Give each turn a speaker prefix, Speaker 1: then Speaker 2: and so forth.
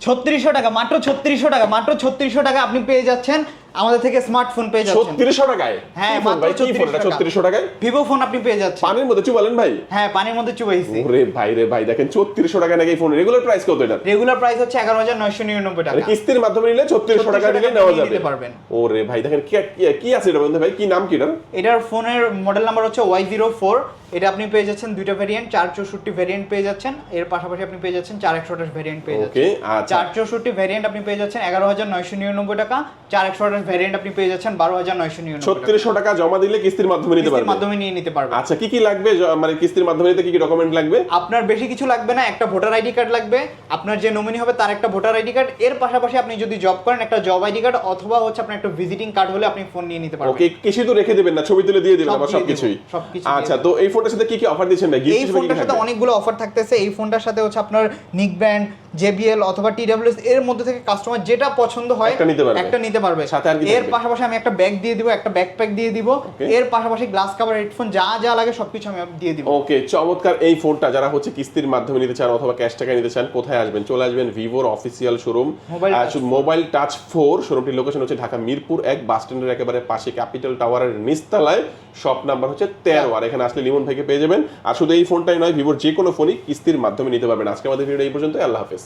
Speaker 1: 3600 টাকা, মাত্র 3600 টাকা, মাত্র 3600 টাকা আপনি পেয়ে যাচ্ছেন আমাদের থেকে স্মার্টফোন পেয়ে যাচ্ছেন
Speaker 2: 3600 টাকায়।
Speaker 1: হ্যাঁ,
Speaker 2: কি ফোন ভাই, কি ফোন এটা 3600 টাকায়?
Speaker 1: ভিভো ফোন আপনি পেয়ে যাচ্ছেন।
Speaker 2: পানির মধ্যে চুবালেন ভাই?
Speaker 1: হ্যাঁ, পানির মধ্যে চুবাইছি।
Speaker 2: ওরে ভাই রে ভাই, দেখেন 3600 টাকা নাকি ফোন। রেগুলার প্রাইস কত এটা?
Speaker 1: রেগুলার প্রাইস হচ্ছে 11999 টাকা।
Speaker 2: মানে কিস্তির মাধ্যমে নিলে 3600 টাকা দিলে নেওয়া যাবে। ওরে ভাই, দেখেন কি আছে এটা বলতে ভাই, কি নাম কি এটার?
Speaker 1: এটার ফোনের মডেল নাম্বার হচ্ছে Y04। এটা আপনি পেয়ে যাচ্ছেন দুইটা ভেরিয়েন্ট, 464 ভেরিয়েন্ট পেয়ে যাচ্ছেন। এর পাশাপাশি আপনি পেয়ে যাচ্ছেন 4128 ভেরিয়েন্ট পেয়ে যাচ্ছেন।
Speaker 2: ওকে, আচ্ছা।
Speaker 1: 464 ভেরিয়েন্ট আপনি পেয়ে যাচ্ছেন 11999 টাকা, 4128 ভেরিয়েন্ট আপনি পেয়ে যাচ্ছেন 12999 টাকা।
Speaker 2: 3600 টাকা জমা দিলে কিস্তির মাধ্যমে নিতে পারবেন।
Speaker 1: কিস্তির মাধ্যমে নিয়ে নিতে পারবেন।
Speaker 2: আচ্ছা, কি কি লাগবে মানে কিস্তির মাধ্যমে নিতে কি কি ডকুমেন্ট লাগবে?
Speaker 1: আপনার বেশি কিছু লাগবে না, একটা ভোটার আইডি কার্ড লাগবে, আপনার যে নমিনি হবে তার একটা ভোটার আইডি কার্ড, এর পাশাপাশি আপনি যদি জব করেন একটা জব আইডি কার্ড, অথবা হচ্ছে আপনার একটা ভিজিটিং কার্ড হলে আপনি ফোন নিয়ে নিতে পারবেন।
Speaker 2: ওকে, কিছু তো রেখে দিবেন না, ছবি তুলে দিয়ে দিবেন আবার সবকিছুই।
Speaker 1: সবকিছু।
Speaker 2: আচ্ছা, তো এই ফোনটার সাথে কি কি অফার দিচ্ছেন ভাই?
Speaker 1: এই ফোনটার সাথে অনেকগুলো অফার থাকতেছে। এই ফোনটার সাথে হচ্ছে আপনার নিক ব্যান্ড, JBL অথবা TWS এর মধ্যে থেকে কাস্টমার যেটা পছন্দ হয় একটা নিতে পারবে।
Speaker 2: সাথে আর কি
Speaker 1: এর পাশাপাশি আমি একটা ব্যাগ দিয়ে দিব, একটা ব্যাকপ্যাক দিয়ে দিব, এর পাশাপাশি গ্লাস কভার, হেডফোন যা যা লাগে সবকিছু আমি দিয়ে দিব।
Speaker 2: ওকে, চমৎকার। এই ফোনটা যারা হচ্ছে কিস্তির মাধ্যমে নিতে চান অথবা ক্যাশ টাকা নিতে চান, কোথায় আসবেন? চলে আসবেন ভিভোর অফিসিয়াল শোরুম, মোবাইল টাচ 4। শোরুমটির লোকেশন হচ্ছে ঢাকা মিরপুর 1 বাস স্ট্যান্ডের একেবারে পাশে, ক্যাপিটাল টাওয়ারের নিচতলায়। শপ নাম্বার হচ্ছে 13। আর এখানে আসলে লিমন ভাইকে পেয়ে যাবেন। আর শুধু এই ফোনটাই নয়, ভিভোর যে কোনো ফোনই কিস্তির মাধ্যমে নিতে পারবেন। আজকে আমাদের ভিডিও এই পর্যন্ত। আল্লাহ হাফেজ।